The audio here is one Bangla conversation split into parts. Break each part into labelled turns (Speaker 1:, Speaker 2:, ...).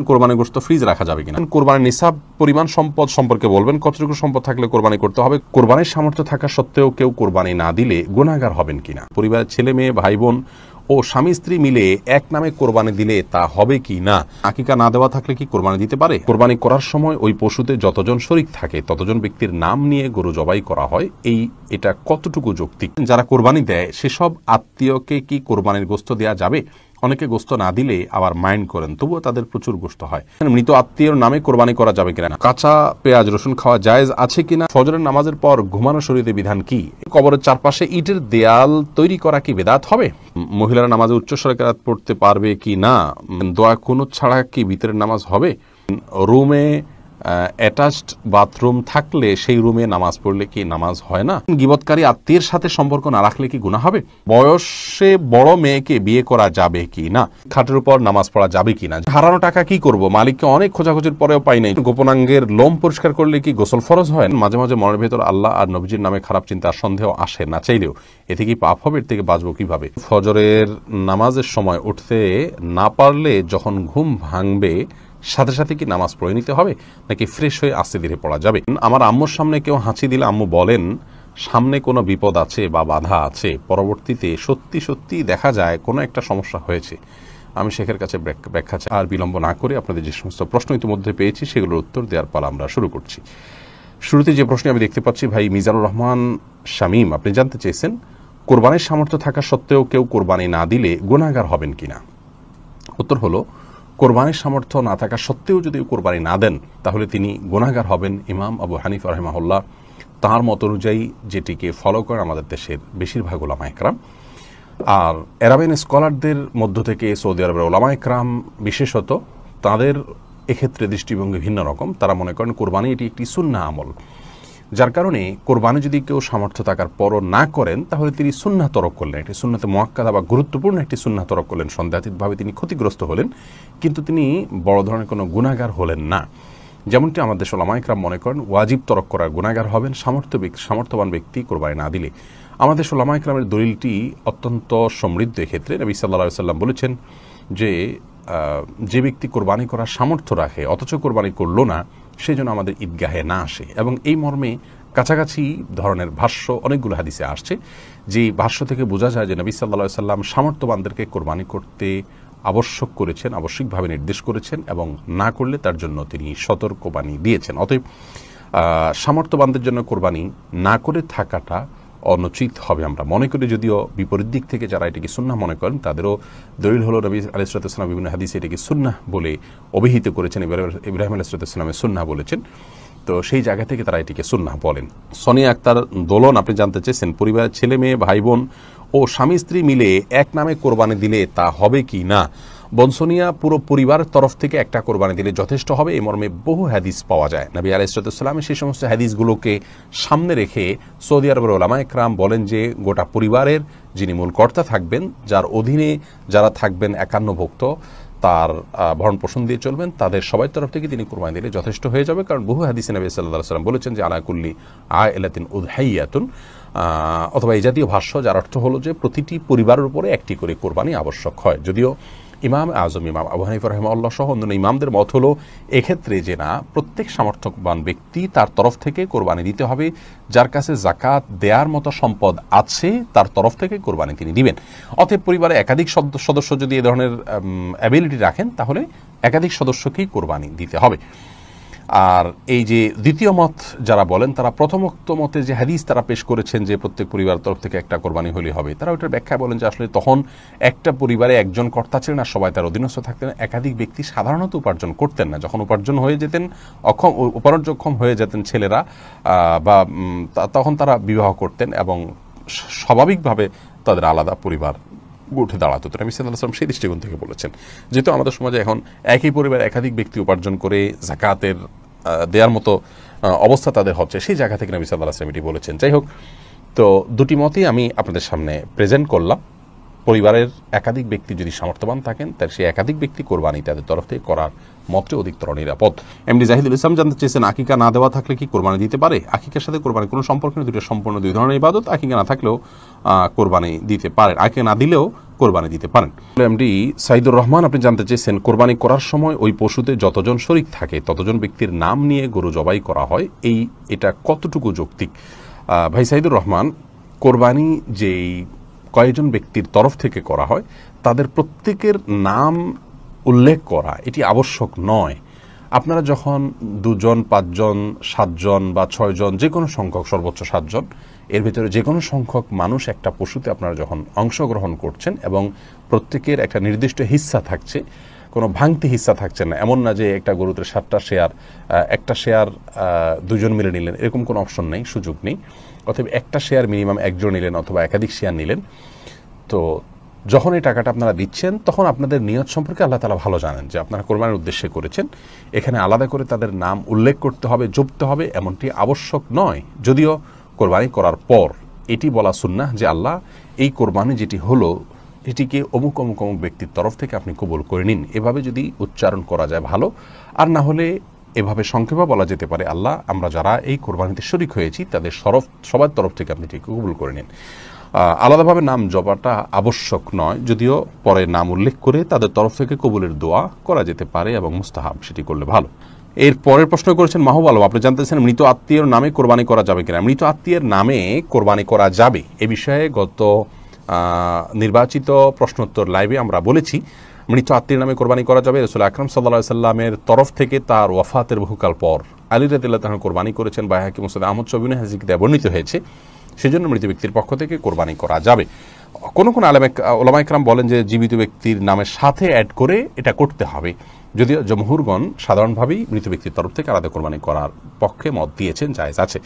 Speaker 1: কোরবানির গোশত ফ্রিজ রাখা যাবে কিনা, কোরবানির নিসাব পরিমাণ সম্পদ সম্পর্কে বলবেন, কতটুকু সম্পদ থাকলে কোরবানি করতে হবে, কোরবানির সামর্থ্য থাকা সত্ত্বেও কেউ কোরবানি না দিলে গুনাহগার হবেন কিনা, পরিবারের ছেলে মেয়ে ভাই বোন ও স্বামী স্ত্রী মিলে এক নামে কোরবানি দিলে তা হবে কি না, আকিকা না দেওয়া থাকলে কি কোরবানি দিতে পারে, কোরবানি করার সময় ওই পশুতে যতজন শরীক থাকে ততজন ব্যক্তির নাম নিয়ে গরু জবাই করা হয়, এটা কতটুকু যৌক্তিক, যারা কোরবানি দেয় সেসব আত্মীয়কে কি কোরবানির গোশত দেওয়া যাবে, অনেকে গোশত না দিলে আবার মাইন্ড করেন তবুও তাদের প্রচুর গোশত হয়, মৃত আত্মীয়র নামে কোরবানি করা যাবে কিনা, কাঁচা পেঁয়াজ রসুন খাওয়া জায়েজ আছে কিনা, ফজরের নামাজের পর ঘুমানো শরীয়তে বিধান কি, কবরের চারপাশে ইটের দেয়াল তৈরি করা কি বেদাত হবে, মহিলারা নামাজে উচ্চস্বরে কেরাত পড়তে পারবে কি না, দোয়া কুনুত ছাড়া কি ভিতরের নামাজ হবে, রুমে অ্যাটাচড বাথরুম থাকলে সেই রুমে নামাজ পড়লে কি নামাজ হয় না, গীবতকারী আত্মীয়ের সাথে সম্পর্ক না রাখলে কি গুনাহ হবে, বয়সে বড় মেয়েকে বিয়ে করা যাবে কি না, খাটের উপর নামাজ পড়া যাবে কি না, হারানো টাকা কি করব, মালিককে অনেক খোঁজাখুঁজির পরেও পাই নাই, গোপনাঙ্গের লোম পরিষ্কার করলে কি গোসল ফরজ হয়, মাঝে মাঝে মনের ভেতর আল্লাহ আর নবীজির নামে খারাপ চিন্তা সন্দেহ আসে না চাইলেও, এতে কি পাপ হবে, এর থেকে বাঁচবো কিভাবে, ফজরের নামাজের সময় উঠতে না পারলে যখন ঘুম ভাঙবে সাথে সাথে কি নামাজ পড়ে নিতে হবে নাকি ফ্রেশ হয়ে আস্তে ধীরে পড়া যাবে, আমার আম্মুর সামনে কেউ হাঁচি দিলে আম্মু বলেন সামনে কোনো বিপদ আছে বা বাধা আছে, পরবর্তীতে সত্যি সত্যি দেখা যায় কোনো একটা সমস্যা হয়েছে, আমি শেখের কাছে ব্যাখ্যা চাই। আর বিলম্ব না করে আপনাদের যে সমস্ত প্রশ্ন ইতিমধ্যে পেয়েছি সেগুলোর উত্তর দেওয়ার পালা আমরা শুরু করছি। শুরুতে যে প্রশ্ন আমি দেখতে পাচ্ছি ভাই মিজানুর রহমান শামীম, আপনি জানতে চেয়েছেন কোরবানির সামর্থ্য থাকা সত্ত্বেও কেউ কোরবানি না দিলে গুনাহগার হবেন কিনা। উত্তর হলো, কোরবানির সামর্থ্য না থাকা সত্ত্বেও যদি কোরবানি না দেন তাহলে তিনি গুনাহগার হবেন। ইমাম আবু হানিফা রাহিমাহুল্লাহ তাঁর মত অনুযায়ী যেটিকে ফলো করেন আমাদের দেশের বেশিরভাগ ওলামা একরাম, আর আরাবিয়ান স্কলারদের মধ্য থেকে সৌদি আরবের ওলামা একরাম বিশেষত, তাদের এক্ষেত্রে দৃষ্টিভঙ্গি ভিন্ন রকম। তারা মনে করেন কোরবানি এটি একটি সুন্নাহ আমল, যার কারণে কোরবানি যদি কেউ সামর্থ্য থাকার পরও না করেন তাহলে তিনি সুন্নাহ তরক করলেন, একটি সুন্নাতে মুআক্কাদা বা গুরুত্বপূর্ণ একটি সুন্নাহ তরক করলেন, সন্দেহাতীতভাবে তিনি ক্ষতিগ্রস্ত হলেন, কিন্তু তিনি বড় ধরনের কোনো গুনাহগার হলেন না। যেমনটি আমাদের ওলামা ইকরাম মনে করেন ওয়াজিব তরক করার গুনাহগার হবেন সামর্থ্যবান ব্যক্তি কোরবানি না দিলে। আমাদের ওলামা ইকরামের দলিলটি অত্যন্ত সমৃদ্ধ। এক্ষেত্রে নবী সাল্লাল্লাহু আলাইহি সাল্লাম বলেছেন যে ব্যক্তি কোরবানি করার সামর্থ্য রাখে অথচ কোরবানি করল না, সেই জন্য আমাদের ঈদগাহে না আসে, এবং এই মর্মে কাছাকাছি ধরনের ভাষ্য অনেকগুলো হাদিসে আসছে, যে ভাষ্য থেকে বোঝা যায় যে নবী সাল্লাল্লাহু আলাইহি সাল্লাম সামর্থ্যবানদেরকে কোরবানি করতে আবশ্যক করেছেন, আবশ্যিকভাবে নির্দেশ করেছেন, এবং না করলে তার জন্য তিনি সতর্কবাণী দিয়েছেন। অতএব সামর্থ্যবানদের জন্য কোরবানি না করে থাকাটা অনুচিত হবে আমরা মনে করি। যদিও বিপরীত দিক থেকে যারা এটিকে সুন্নাহ মনে করেন তাদেরও দলিল হলো নবী আলাইহিস সালাম বিভিন্ন হাদিসে এটিকে সুন্নাহ বলে অভিহিত করেছেন, ইব্রাহিম আলাইহিস সালামের সুন্নাহ বলেছেন, তো সেই জায়গা থেকে তারা এটিকে সুন্নাহ বলেন। সোনিয়া আক্তার দোলন, আপনি জানতে চেয়েছেন পরিবারের ছেলে মেয়ে ভাই বোন ও স্বামী স্ত্রী মিলে এক নামে কোরবানি দিলে তা হবে কি না। বনসোনিয়া, পুরো পরিবারের তরফ থেকে একটা কোরবানি দিলে যথেষ্ট হবে, এই মর্মে বহু হাদিস পাওয়া যায়। নবী আলাইহিস সালাম সেই সমস্ত হাদিসগুলোকে সামনে রেখে সৌদি আরবের ওলামা একরাম বলেন যে গোটা পরিবারের যিনি মূল কর্তা থাকবেন, যার অধীনে যারা থাকবেন একান্নভুক্ত, তার ভরণ পোষণ দিয়ে চলবেন, তাদের সবাই তরফ থেকে তিনি কোরবানি দিলে যথেষ্ট হয়ে যাবে। কারণ বহু হাদিসে নবী সাল্লাল্লাহু আলাইহি ওয়াসাল্লাম বলেছেন যে আলা কুল্লি আইলাতিন উযহাইয়াতুন, অথবা এই জাতীয় ভাষ্য, যার অর্থ হলো যে প্রতিটি পরিবারের উপরে একটি করে কোরবানি আবশ্যক হয়। যদিও ইমাম আজম ইমাম আবু হানিফা রাহিমাহুল্লাহ সহ অন্যান্য ইমামদের মত হলো এক্ষেত্রে যে না, প্রত্যেক সামর্থ্যবান ব্যক্তি তার তরফ থেকে কোরবানি দিতে হবে, যার কাছে যাকাত দেওয়ার মতো সম্পদ আছে তার তরফ থেকে কোরবানি তিনি দিবেন। অতএব পরিবারে একাধিক সদস্য যদি এ ধরনের অ্যাবিলিটি রাখেন তাহলে একাধিক সদস্যকেই কোরবানি দিতে হবে। আর এই যে দ্বিতীয় মত যারা বলেন, তারা প্রথমোক্ত মতে যে হাদিস তারা পেশ করেছেন যে প্রত্যেক পরিবারের তরফ থেকে একটা কোরবানি হলে হবে, তারা ওইটার ব্যাখ্যা বলেন যে আসলে তখন একটা পরিবারে একজন কর্তা ছিলেন আর সবাই তার অধীনস্থ থাকতেন, একাধিক ব্যক্তি সাধারণত উপার্জন করতেন না। যখন উপার্জন হয়ে যেতেন, উপার্জনক্ষম হয়ে যেতেন ছেলেরা, বা তখন তারা বিবাহ করতেন এবং স্বাভাবিকভাবে তাদের আলাদা পরিবার উঠে দাঁড়াতো। তো নবী সাল্লাল্লাহু আলাইহি ওয়াসাল্লাম সেই দৃষ্টিকোণ থেকে বলেছেন। যেহেতু আমাদের সমাজে এখন একই পরিবার একাধিক ব্যক্তি উপার্জন করে যাকাতের দেওয়ার মতো অবস্থা তাদের হচ্ছে, সেই জায়গা থেকে নবী সাল্লাল্লাহু আলাইহি ওয়াসাল্লাম এটি বলেছেন। যাই হোক, তো দুটি মতই আমি আপনাদের সামনে প্রেজেন্ট করলাম। পরিবারের একাধিক ব্যক্তি যদি সামর্থ্যবান থাকেন তাহলে সেই একাধিক ব্যক্তি কোরবানি তাদের তরফ থেকে করার মতে অধিকতর নিরাপদ। এমডি জাহিদুল ইসলাম জানতে চেয়েছেন, আকিকা না দেওয়া থাকলে কি কোরবানি দিতে পারে? আকিকার সাথে কোরবানি কোনো সম্পর্ক নেই, দুটো সম্পূর্ণ দুই ধরনের ইবাদত। আকিকা না থাকলেও কোরবানি দিতে পারেন, আকিকা না দিলেও কোরবানি দিতে পারেন। এমডি সাইদুর রহমান আপনি জানতে চেয়েছেন, কোরবানি করার সময় ওই পশুতে যতজন শরিক থাকে ততজন ব্যক্তির নাম নিয়ে গরু জবাই করা হয়, এটা কতটুকু যৌক্তিক? ভাই সাইদুর রহমান, কোরবানি যেই কয়েকজন ব্যক্তির তরফ থেকে করা হয় তাদের প্রত্যেকের নাম উল্লেখ করা এটি আবশ্যক নয়। আপনারা যখন 2 জন 5 জন 7 জন বা 6 জন যে কোনো সংখ্যক, সর্বোচ্চ 7 জন, এর ভিতরে যে কোনো সংখ্যক মানুষ একটা পশুতে আপনারা যখন অংশগ্রহণ করছেন এবং প্রত্যেকের একটা নির্দিষ্ট হিস্সা থাকছে, কোনো ভাঙতি হিস্সা থাকছে না, এমন না যে একটা গরুতে 7টা শেয়ার, একটা শেয়ার 2 জন মিলে নিলেন, এরকম কোনো অপশন নেই, সুযোগ নেই। অতএব একটা শেয়ার মিনিমাম 1 জন নিলেন অথবা একাধিক শেয়ার নিলেন। তো যখন এই টাকাটা আপনারা দিচ্ছেন তখন আপনাদের নিয়ত সম্পর্কে আল্লাহ তাআলা ভালো জানেন যে আপনারা কোরবানির উদ্দেশ্যে করেছেন। এখানে আলাদা করে তাদের নাম উল্লেখ করতে হবে, জপতে হবে, এমনটি আবশ্যক নয়। যদিও কোরবানি করার পর এটি বলা সুন্নাহ যে আল্লাহ, এই কোরবানি যেটি হলো এটিকে অমুক অমুক অমুক ব্যক্তির তরফ থেকে আপনি কবুল করে নিন, এভাবে যদি উচ্চারণ করা যায় ভালো। আর না হলে এভাবে সংক্ষেপে বলা যেতে পারে, আল্লাহ, আমরা যারা এই কোরবানিতে শরিক হয়েছি তাদের সবার তরফ থেকে আপনি এটিকে কবুল করে নিন। আলাদাভাবে নাম জপাটা আবশ্যক নয়, যদিও পরে নাম উল্লেখ করে তাদের তরফ থেকে কবুলের দোয়া করা যেতে পারে এবং মুস্তাহাব, সেটি করলে ভালো। এর পরের প্রশ্ন করেছেন মাহবুব আলম, আপনি জানতেছেন মৃত আত্মীয়ের নামে কোরবানি করা যাবে কিনা? মৃত আত্মীয়ের নামে কোরবানি করা যাবে, এ বিষয়ে গত নির্বাচিত প্রশ্নোত্তর লাইভে আমরা বলেছি। মৃত আত্মীয়ের নামে কোরবানি করা যাবে। রাসূল আকরাম সাল্লাল্লাহু আলাইহি সাল্লামের তরফ থেকে তার ওয়াফাতের বহুকাল পর আলী রাদিয়াল্লাহু তাআলা কোরবানি করেছেন, বাইহাকী মুসনাদ আহমদ শবিনে হাদিসে বর্ণিত হয়েছে। সেজন্য মৃত ব্যক্তির পক্ষ থেকে কোরবানি করা যাবে। কোন কোন ওলামা ইকরাম বলেন যে জীবিত ব্যক্তির নামের সাথে অ্যাড করে এটা করতে হবে, যদিও জমহুরগণ সাধারণভাবেই মৃত ব্যক্তির তরফ থেকে আলাদা কোরবানি করার পক্ষে মত দিয়েছেন, জায়েজ আছে।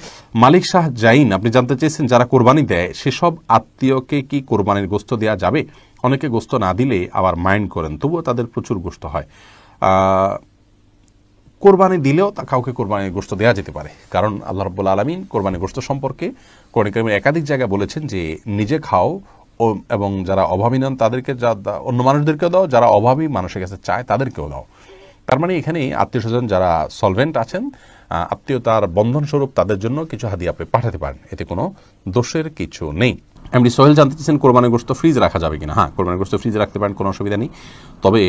Speaker 1: মালিক শাহ জাইন আপনি জানতে চেয়েছেন, যারা কোরবানি দেয় সেসব আত্মীয়কে কি কোরবানির গোশত দেওয়া যাবে? অনেকে গোশত না দিলে আবার মাইন্ড করেন, তবুও তাদের প্রচুর গোশত হয়। কোরবানি দিলেও তা কাউকে কোরবানির গোশত দেওয়া যেতে পারে, কারণ আল্লাহ রাব্বুল আলামিন কোরবানির গোশত সম্পর্কে কোরআন কারীমে একাধিক জায়গায় বলেছেন যে নিজে খাও এবং যারা অভাবী নন তাদেরকে, অন্য মানুষদেরকেও দাও, যারা অভাবী মানুষের কাছে চায় তাদেরকেও দাও। তার মানে এখানে আত্মীয় স্বজন যারা সলভেন্ট আছেন, আত্মীয়তার বন্ধনস্বরূপ তাদের জন্য কিছু হাদিয়া আপনি পাঠাতে পারেন, এতে কোনো দোষের কিছু নেই। এমডি সোহেল জানতে চাচ্ছেন কোরবানির গোশত ফ্রিজে রাখা যাবে কিনা? হ্যাঁ, কোরবানির গোশত ফ্রিজে রাখতে পারেন, কোনো অসুবিধা নেই। তবে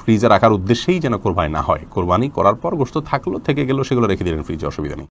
Speaker 1: ফ্রিজে রাখার উদ্দেশ্যেই যেন কোরবানি না হয়, কোরবানি করার পর গোশত থাকলো থেকে গেলেও সেগুলো রেখে দিলেন ফ্রিজে, অসুবিধা নেই।